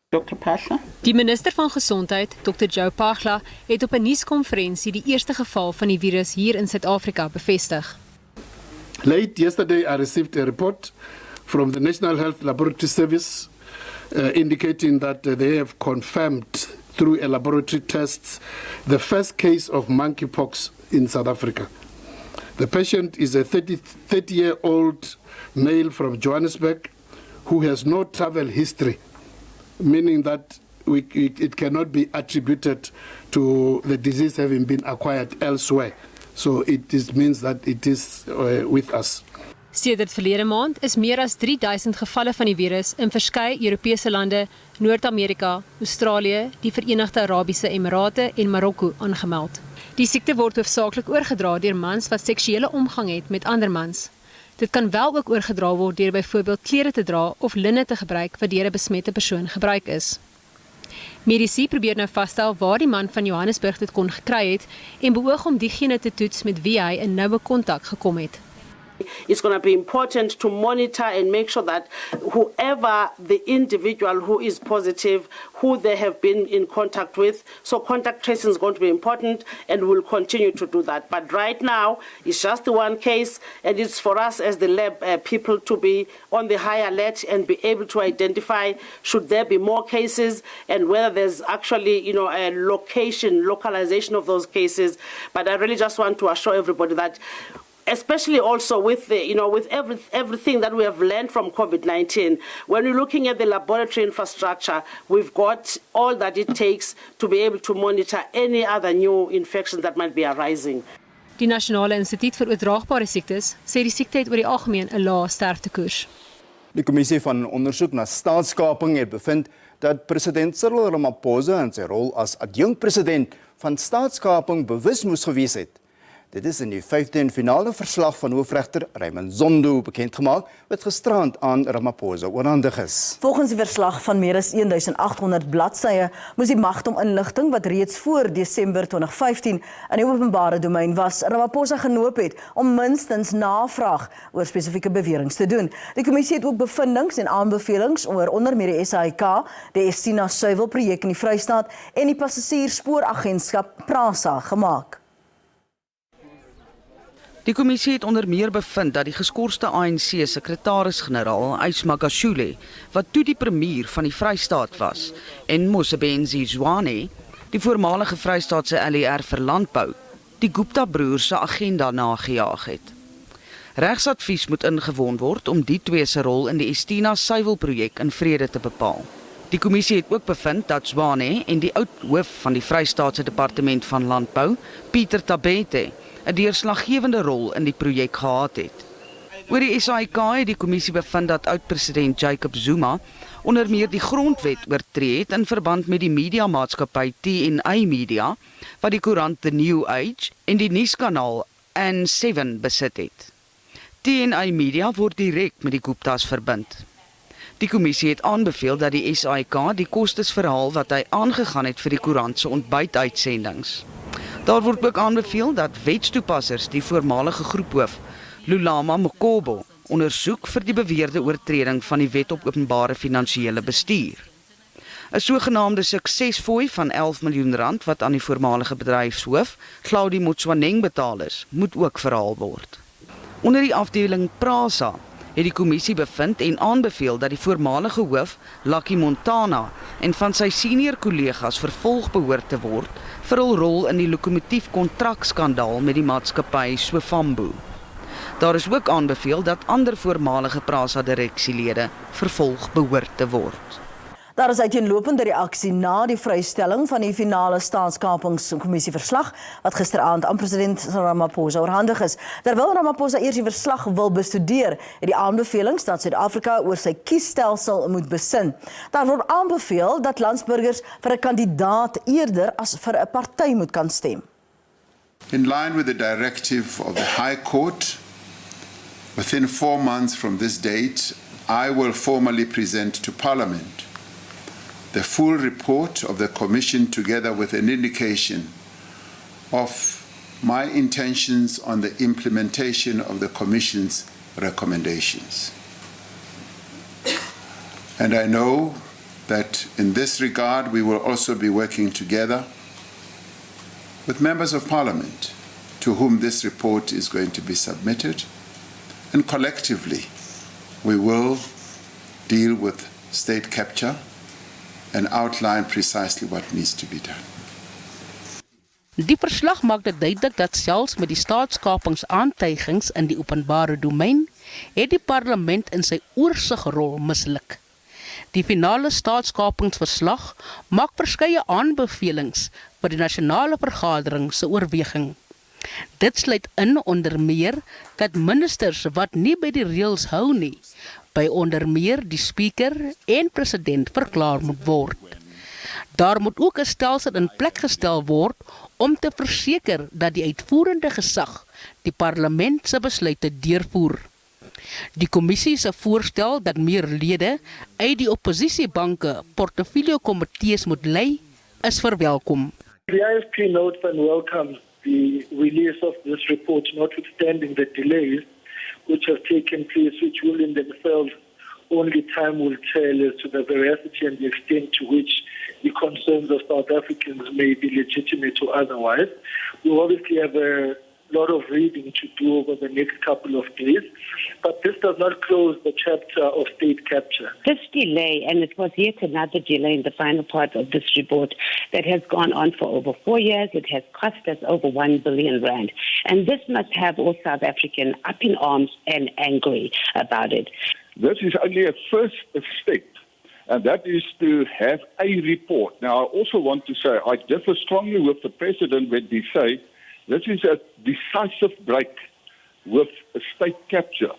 Dr. Pasha. Die minister van Gesondheid, Dr. Joe Pagla, het op 'n nuuskonferensie die eerste geval van die virus hier in Suid-Afrika bevestig. Late yesterday, I received a report from the National Health Laboratory Service indicating that they have confirmed through a laboratory test the first case of monkeypox in South Africa. The patient is a 30-year-old male from Johannesburg who has no travel history, meaning that it cannot be attributed to the disease having been acquired elsewhere. So it means that it is with us. Sedert verlede maand is meer as 3000 gevalle van die virus in verskeie Europese lande, Noord-Amerika, Australië, die Verenigde Arabiese Emirate en Marokko aangemeld. Die siekte word hoofsaaklik oorgedra deur mans wat seksuele omgang het met ander mans. Dit kan wel ook oorgedra word deur byvoorbeeld klere te dra of linne te gebruik wat deur 'n besmette persoon gebruik is. Medici probeer nou vasstel waar die man van Johannesburg dit kon gekry het en beoog om diegene te toets met wie hy in noue kontak gekom het. It's going to be important to monitor and make sure that whoever the individual who is positive, who they have been in contact with, so contact tracing is going to be important and we'll continue to do that. But right now, it's just the one case and it's for us as the lab people to be on the high alert and be able to identify should there be more cases and whether there's actually, a localization of those cases. But I really just want to assure everybody that especially also with everything that we have learned from COVID-19, when we're looking at the laboratory infrastructure, we've got all that it takes to be able to monitor any other new infections that might be arising. Die Nasionale Instituut vir Oordraagbare Siektes sê die siekte het oor die algemeen 'n lae sterftekoers. Die kommissie van ondersoek na staatskaping het bevind dat president Cyril Ramaphosa in sy rol as adjunkpresident van staatskaping bewus moes gewees het. Dit is in die 5de en finale verslag van hoofregter Raymond Zondo bekendgemaak, wat gisterand aan Ramaphosa oorhandig is. Volgens die verslag van meer as 1800 bladsye moes die magte om inligting wat reeds voor Desember 2015 in die openbare domein was, Ramaphosa genoop het om minstens navraag oor spesifieke beweringe te doen. Die kommissie het ook bevindings en aanbevelings oor onder meer die SABC, die Estina suiwelprojek in die Vrystaat en die passasierspooragentskap PRASA gemaak. Die kommissie het onder meer bevind dat die geskorste ANC-sekretaris-generaal Magashule, wat toe die premier van die Vrystaat was, en Mosebenzi Zwane, die voormalige Vrystaatse LER vir landbou, die Gupta-broers se agenda nagejaag het. Regsadvies moet ingewon word om die twee se rol in die Estina suiwelprojek in vrede te bepaal. Die kommissie het ook bevind dat Zwane en die oud hoof van die Vrystaatse Departement van Landbou, Pieter Tabete, 'n deurslaggewende rol in die projek gehad het. Oor die SABC het die kommissie bevind dat oud-president Jacob Zuma onder meer die grondwet oortree het in verband met die mediamaatskappy TNA Media, wat die koerant The New Age en die nuuskanaal N7 besit het. TNA Media word direk met die Guptas verbind. Die kommissie het aanbeveel dat die SABC die kostes verhaal wat hy aangegaan het vir die koerant se ontbytuitsendings. Daar word ook aanbeveel dat wetstoepassers die voormalige groephoof Lulama Mokobo ondersoek vir die beweerde oortreding van die wet op openbare finansiële bestuur. 'n Sogenaamde suksesfooi van 11 miljoen rand wat aan die voormalige bedryfshoof Claudie Motswaneng betaal is, moet ook verhaal word. Onder die afdeling PRASA het die kommissie bevind en aanbeveel dat die voormalige hoof Lucky Montana en van sy senior kollegas vervolg behoort te word vir hul rol in die lokomotief kontrakskandaal met die maatskappy Swefambo. Daar is ook aanbeveel dat ander voormalige PRASA direksielede vervolg behoort te word. Daar is uiteenlopende reaksie na die vrystelling van die finale staatskapingskommissie verslag wat gisteraand aan president Ramaphosa oorhandig is. Terwyl Ramaphosa eers die verslag wil bestudeer, het die aanbevelings dat Suid-Afrika oor sy kiesstelsel moet besin. Daar word aanbeveel dat landsburgers vir 'n kandidaat eerder as vir 'n party moet kan stem. In line with the directive of the High Court, within 4 months from this date, I will formally present to Parliament the full report of the Commission together with an indication of my intentions on the implementation of the Commission's recommendations. And I know that in this regard we will also be working together with members of parliament to whom this report is going to be submitted, and collectively we will deal with state capture and outline precisely what needs to be done. Die verslag maak dit duidelik dat selfs met die staatskapingsaantuigings in die openbare domein, het die parlement in sy oorsigrol misluk. Die finale staatskapingsverslag maak verskeie aanbevelings vir die nasionale vergadering se oorweging. Dit sluit in onder meer dat ministers wat nie by die reëls hou nie, by onder meer die speaker en president verklaar moet word. Daar moet ook 'n stelsel in plek gestel word om te verseker dat die uitvoerende gesag die parlement se besluite deurvoer. Die kommissie se voorstel dat meer lede uit die oppositiebanke portefeuljekomitees moet lei, is verwelkom. The IFP notes and welcomes the release of this report, notwithstanding the delays which have taken place, which will in themselves only time will tell as to the veracity and the extent to which the concerns of South Africans may be legitimate or otherwise. We obviously have a lot of reading to do over the next couple of days, but this does not close the chapter of state capture. This delay, and it was yet another delay in the final part of this report that has gone on for over 4 years. It has cost us over 1 billion rand. And this must have all South African up in arms and angry about it. This is only a first step, and that is to have a report. Now, I also want to say I differ strongly with the President when he say this is a decisive break with state capture.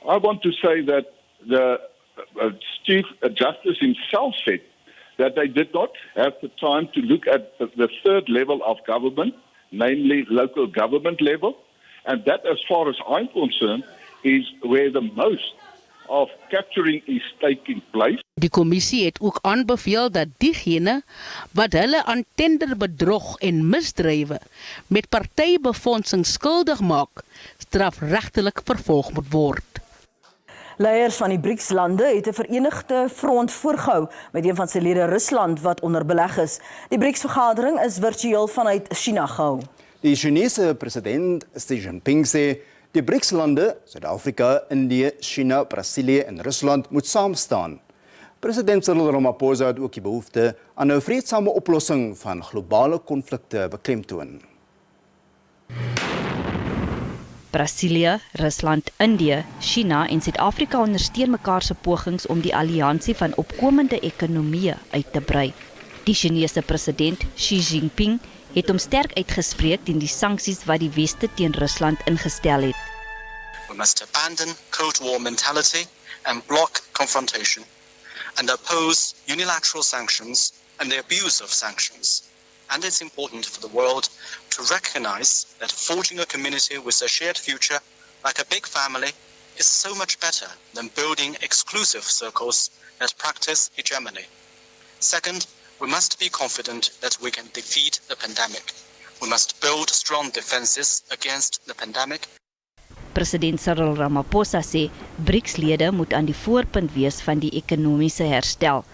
I want to say that the Chief Justice himself said that they did not have the time to look at the third level of government, namely local government level, and that, as far as I'm concerned, is where the most of capturing is taking place. Die kommissie het ook aanbeveel dat diegene wat hulle aan tenderbedrog en misdrywe met partybefondsing skuldig maak, strafregtelik vervolg moet word. Leiers van die Brics-lande het 'n verenigde front voorgehou met een van sy lede Rusland wat onder beleg is. Die Brics-vergadering is virtueel vanuit China gehou. Die Chinese president Xi Jinping sê die Brics-lande, Suid-Afrika, Indië, China, Brasilië en Rusland moet saam staan. President Cyril Ramaphosa het ook die behoefte aan 'n vreedsame oplossing van globale konflikte beklemtoon. Brasilië, Rusland, Indië, China en Suid-Afrika ondersteun mekaar se pogings om die alliansie van opkomende ekonomieë uit te brei. Die Chinese president Xi Jinping het hom sterk uitgespreek teen die sanksies wat die Weste teen Rusland ingestel het. We must abandon Cold War mentality and block confrontation and oppose unilateral sanctions and the abuse of sanctions. And it's important for the world to recognize that forging a community with a shared future, like a big family, is so much better than building exclusive circles that practice hegemony. Second, we must be confident that we can defeat the pandemic. We must build strong defenses against the pandemic. President Cyril Ramaphosa sê BRICS-lede moet aan die voorpunt wees van die ekonomiese herstel.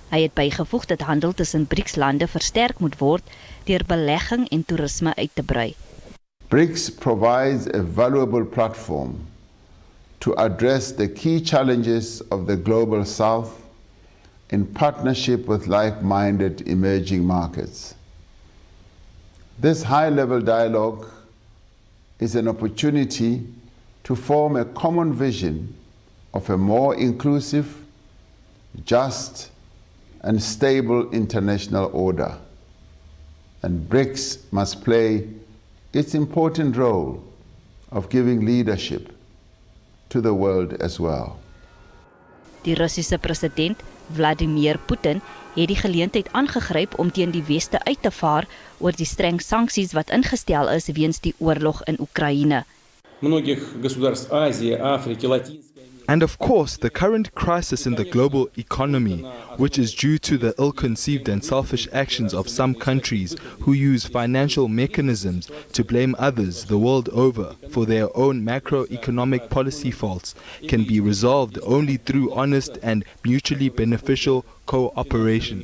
Hy het bygevoeg dat handel tussen BRICS-lande versterk moet word deur belegging en toerisme uit te brei. BRICS provides a valuable platform to address the key challenges of the global south in partnership with like-minded emerging markets. This high-level dialogue is an opportunity to form a common vision of a more inclusive, just, and stable international order. And BRICS must play its important role of giving leadership to the world as well. Die Russiese president Vladimir Putin het die geleentheid aangegryp om teen die Weste uit te vaar oor die streng sanksies wat ingestel is weens die oorlog in Oekraïne. And of course, the current crisis in the global economy, which is due to the ill-conceived and selfish actions of some countries who use financial mechanisms to blame others the world over for their own macroeconomic policy faults, can be resolved only through honest and mutually beneficial cooperation.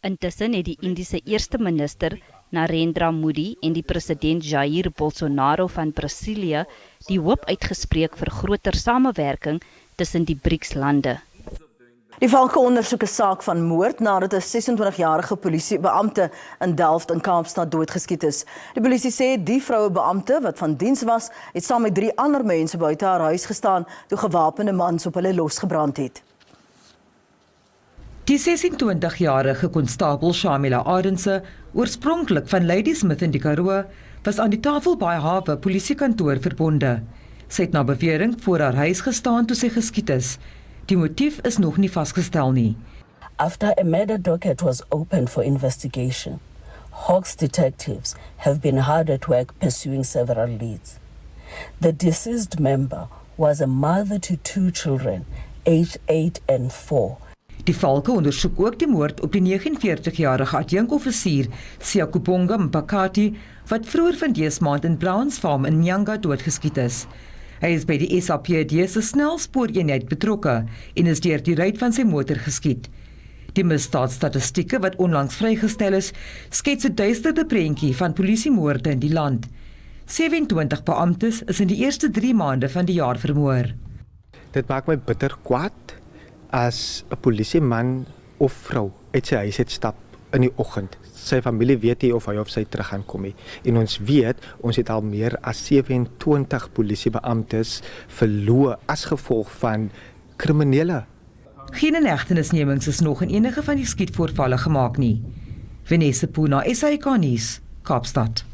Intussen het die Indiese eerste minister Narendra Modi en die president Jair Bolsonaro van Brasilië die hoop uitgespreek vir groter samewerking tussen die Brics-lande. Die valke ondersoek 'n saak van moord nadat 'n 26-jarige polisiebeampte in Delft in Kaapstad doodgeskiet is. Die polisie sê die vroue beampte wat van diens was, het saam met 3 ander mense buite haar huis gestaan toe gewapende mans op hulle losgebrand het. Die 26-jarige konstabel Shamila Arendse, oorspronklik van Ladysmith in die Karoo, was aan die Tafelbaai Hawe polisiekantoor verbonde. Sy het na bewering voor haar huis gestaan toe sy geskiet is. Die motief is nog nie vasgestel nie. After a murder docket was opened for investigation, Hawks detectives have been hard at work pursuing several leads. The deceased member was a mother to 2 children, aged 8 and 4. Die valke ondersoek ook die moord op die 49-jarige adjunkoffisier Siakubonga Mpakati, wat vroeër vandees maand in Browns Farm in Nyanga doodgeskiet is. Hy is by die SABC se snelspooreenheid betrokke en is deur die ruit van sy motor geskiet. Die misdaadstatistieke wat onlangs vrygestel is, skets 'n duistere prentjie van polisiemoorde in die land. 27 beamptes is in die eerste 3 maande van die jaar vermoor. Dit maak my bitter kwaad as 'n polisieman of vrou uit sy huis het stap in die oggend. Sy familie weet nie of hy of sy terug gaan kom nie. En ons weet, ons het al meer as 27 polisiebeamptes verloor as gevolg van kriminele. Geen inhegtenisnemings is nog in enige van die skietvoorvalle gemaak nie. Vanessa Puna, SABC nuus, Kaapstad.